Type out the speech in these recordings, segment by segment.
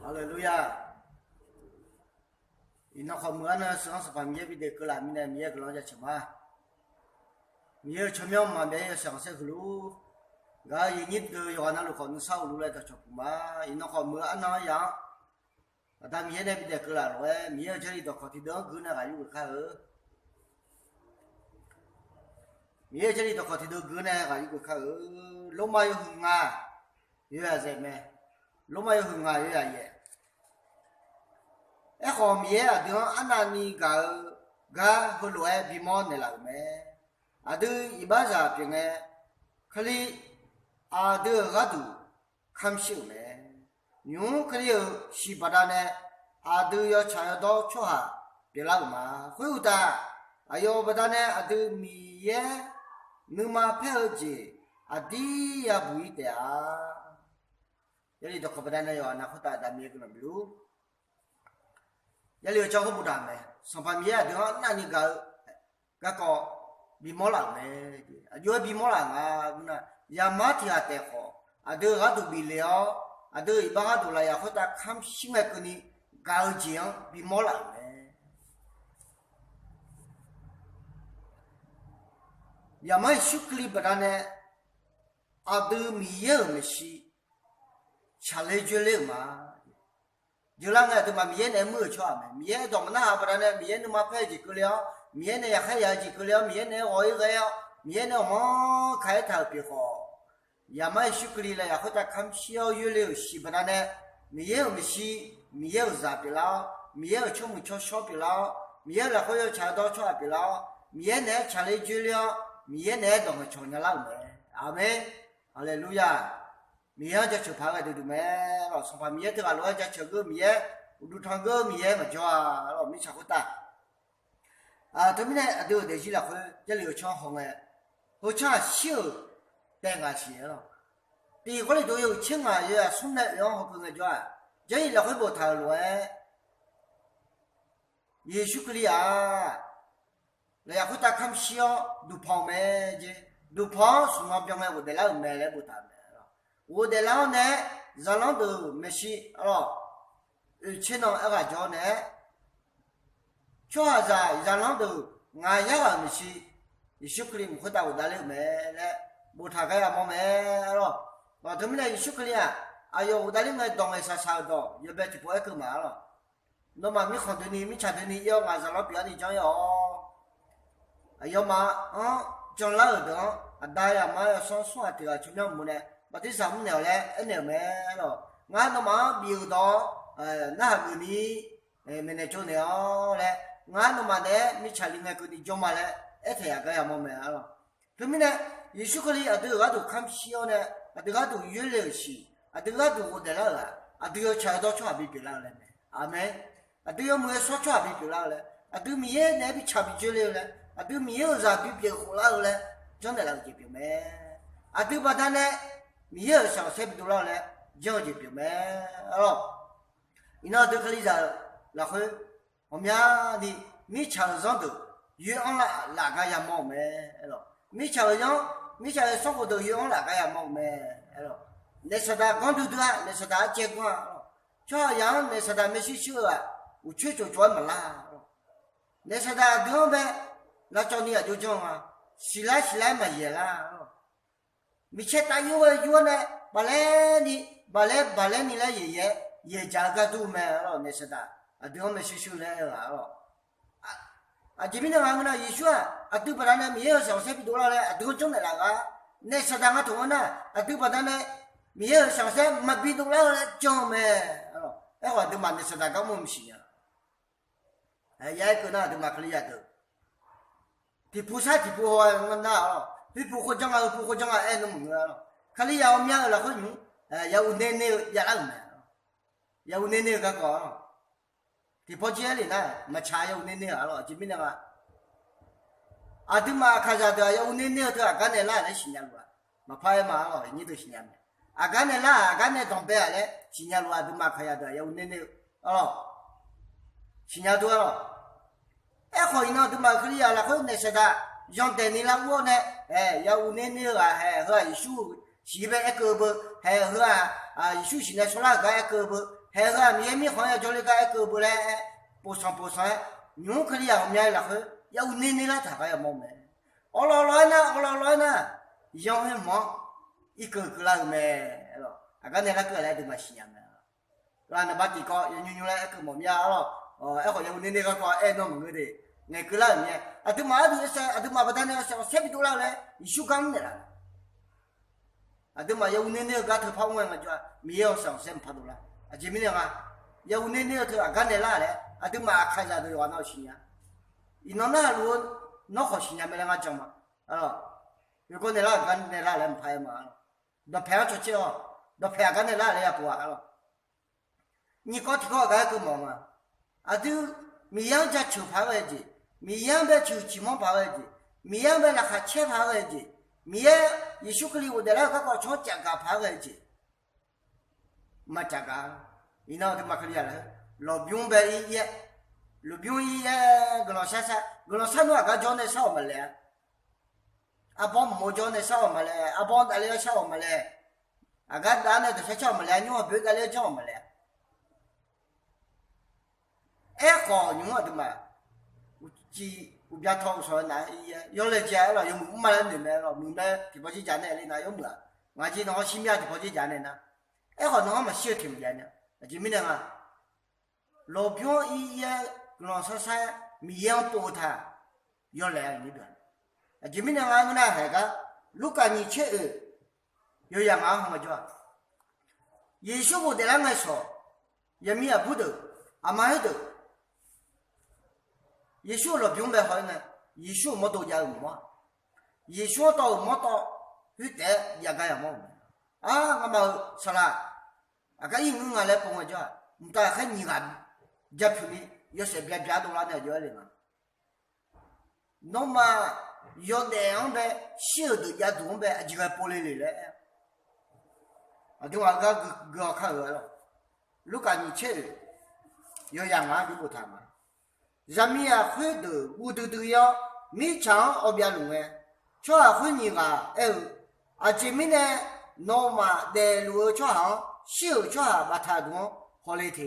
Hallelujah. Ina không muốn sáng sớm phải biết được cái làm này biết cái lo cho chồng à. Biết chồng nhau mà để sáng sớm lu, cái nhất từ giờ nó lúc còn sau lu lại cho chồng mà. Ina không muốn ăn nói ya. Ta biết này biết được cái là rồi, biết chơi đi được thì đó cứ nó cái gì khác ở. Biết chơi đi được thì đó cứ này cái gì khác ở. Lúc mai hùng à, như là gì mẹ? Lúc mai hùng à như là gì? Ê khom ye à đứa anh ani ga hulu e bimon này là mẹ à đứa ibaza tiếng nghe khali à đứa ga du kham siêu mẹ nhung khali si bada này à đứa yo chaya do cho ha bị lao mà khuyên ta à yo bada này à đứa mi ye numa phê gì à đi ya bui te à vậy thì bada này yo na khota đã mi cái nào biết giờ liệu cho có một đàn này, sản phẩm gì thì họ nãy cái có bị mất lặng này, giờ bị mất lặng à, na, giờ mất thì à tệ khó, à đưa họ tụ bị léo, à đưa ba họ tụ lại họ ta khám sinh mẹ cái này, gạo chiên bị mất lặng này, giờ mấy số clip đó này, à đưa miếng mà xí, trả lời cho liệu mà. Giờ là ngày tụi mà miếng này mua cho mà miếng đó mà na bà này miếng nó mà phải chỉ cứ léo miếng này khai giá chỉ cứ léo miếng này ôi cái miếng này mà khai thảo bị khó giờ mấy số cái này họ ta khám siêu yêu liệu xí bà này miếng mà xí miếng giá bị lao miếng cho một cho shop bị lao miếng là coi trả đó cho bị lao miếng này trả lấy dữ liệu miếng này đó mà cho nhà lao mẹ amen hallelujah miếng cho chụp phá cái đồ mẹ rồi xong phải miếng thì là loại cho chụp cái miếng đồ thằng cái miếng mà cho rồi mình sao có ta à thế này đồ để chỉ là cái liệu cho họ này họ cha siêu đen cái gì đó thì cái này đồ yêu chính à giờ xuống này rồi họ cứ nghe cho vậy là cái bộ thảo rồi Giêsu Christ à là cái ta khám siêu đồ phong mẹ chứ đồ phong xuống mà trong này bộ để là mẹ lấy bộ thảo我的老呢，咱老都没事哦，去弄那个叫呢，做啥子？咱老都俺也个没事，一宿可里不打我打了没嘞，不他个也没没咯，我他们那一宿可里啊，哎呦，我打了没当个啥啥的，要不然就不爱干嘛了。那么没看到你，没瞧到你，要俺咱老表弟讲要，哎要嘛啊，讲老的，啊大呀嘛要上山的啊，去那么呢？mà thứ sáu nào đấy anh nào mẹ rồi ngã nó mà biểu đó nó người đi mình này chỗ nào đấy ngã nó mà đấy mình chạy đi ngay cái đi chỗ mà đấy ấy thì cái gì mà mẹ rồi thế mình này Giêsu Christ ở từ cái đồ khám siêu này ở từ cái đồ yêu liệu sĩ ở từ cái đồ để là ở từ chạy đó cho bị bị lao này amen ở từ mới số cho bị bị lao này ở từ miếng này bị chạy bị chơi liệu này ở từ miếng ra bị bị khổ lao này cho nên là gì bị mẹ ở từ bắt đầu này miếng sao xếp đồ lao này giờ gì biểu mẹ rồi, ina từ cái giờ là hơi hôm nay thì mi chờ gió được, yêu ông là cái gì mà mẹ rồi, mi chờ gió mi chờ sống của đời yêu ông là cái gì mà mẹ rồi, nếu sao ta con được à, nếu sao ta chết qua, cho rằng nếu sao ta mới xíu à, u chưa cho chuẩn mà la, nếu sao ta đứa bé là cho你就这啊，起来嘛也啦。mi chết ta yêu này bà lẽ ni là gì vậy cha cái tu mẹ rồi nên sao ta à đứa mình xíu này rồi à chỉ biết là người Giêsu à tu bà này mi yêu sao sẽ bị đổ lại à đứa trong này là cái nên sao ta ngắt thùng na à tu bà này mi yêu sao sẽ mà bị đổ lại cho mẹ rồi ấy gọi tu mà nên sao ta có mồm xí à vậy cái nào tu mà cái gì đó thì phù sa thì phù hoa ngon nào vì phụ cô chẳng ai em nó mừng rồi, khai giàu miếng là có những giàu nên giàu lắm giàu nên cái có, thì bao nhiêu này nè mà trái giàu nên rồi, chỉ biết là à thứ mà khai ra được giàu nên thôi, cái này là sinh nhật rồi, mà phải mà rồi, như tôi sinh nhật, cái này là cái này đồng bè đấy, sinh nhật rồi, thứ mà khai ra được giàu nên rồi, sinh nhật rồi, em hỏi nó thứ mà khai ra là có này sẽ ta dòng tiền này là vô này, giàu nên là hơi su chỉ về cơ bơ hơi 啊，休息呢，说那个胳膊，还个面面好像叫那个胳膊嘞，不上，牛可里呀，我们家那会要奶了，他还要忙没？我老呢，养很忙，一个那个没了，啊，刚才那个来的嘛西洋的，然后那把地高，牛来一个毛面了，哦，一好像奶个高，哎，弄个的，那个那面，啊，都嘛都是，啊，都嘛不但那个三多了嘞，一休干的了。啊，对嘛，要奶个头跑完了就没有上山跑多了，啊，前面啊，要奶头啊，干的哪嘞？啊，对嘛，开下都要闹心呀，一闹那路闹好心呀，没人家讲嘛，啊，如果你那干的哪来拍嘛，那拍出去哦，那拍干的哪来也不完了，你搞提高干个忙啊，啊，都没样家球拍外去，没样的球鸡毛拍外去，没样的那还切拍外去。米也许可里我在那个从价格拍回去，没价格，你那的马克里了，老兵白一夜，老兵一夜，个老三，个老三多个叫那少么嘞？阿帮莫叫那少么嘞？阿帮大了少么嘞？阿个大那就是少么嘞？你我别个了少么嘞？哎好，你我的嘛，我记。我别掏说那要来家了，用买了明白了，明白地包起家那里那有么？我记得我新面地包起家那呢，哎好，那我们小听不见呢，就没那个老兵一老说啥米样多他要来那边，就没那个我那还个，如果你去有样啊什么叫？也许我在那个说，也没有不得，阿妈有得。也许老兵白好呢，也许没到家嘛，也许到没到，有的也个样么？啊，我们说了，啊个英文来帮我讲，唔得很厉害，这皮里要是别多了那就来嘛。那么要那样的小的也多呗，就个玻璃里来，啊，对吧？个看了，如果你去，要养啊，就不谈嘛。人民啊，会的，我都要每场我别弄哎，就会你啊，哎，啊这边呢，那么在路上小就把它多好来听，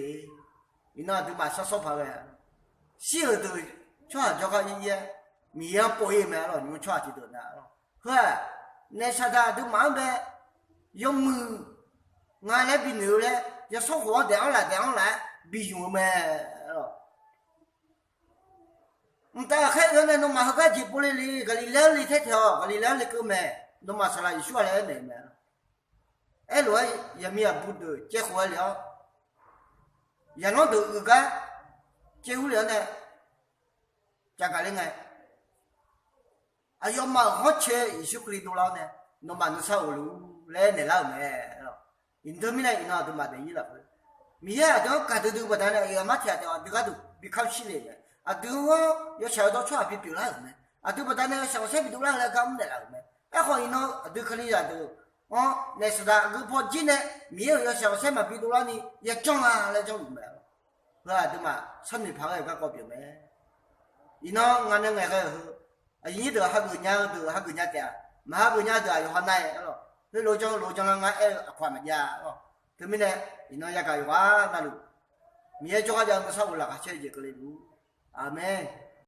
你那都把少跑哎，小的就个一些，米样包一买了，你们就知道了，呵，那啥的都慢呗，要么俺那边牛嘞，要说话这样来，比用呗。但还有呢，侬马上个去玻璃里，个里两里太条，个里两里够买，侬马上来一说来买买了。哎，罗也没有不对，结婚了，也弄到一个结婚了呢，加个另外，啊要嘛好吃，一说可里多了呢，侬嘛侬烧路来你老买了，印度米呢，印度都嘛得意了，米呀，都搞得都不得了，要嘛吃的，这个都别靠起来了。啊，对我要晓得出别表了没？啊，对不？但那个小菜比多了来搞没了没？哎，好，那对可以啊，都哦，那是的，我跑进来没有要小菜嘛，比多了呢，也涨啊，来涨没了，是吧？对嘛？村里跑一个搞表没？你那俺那个啊，你都还个伢的，嘛还个伢的有好难了，那罗江了俺哎快么家哦，对没呢？你那也搞有啊那路，你也叫他讲个啥物了？还吃一个来路。Amen.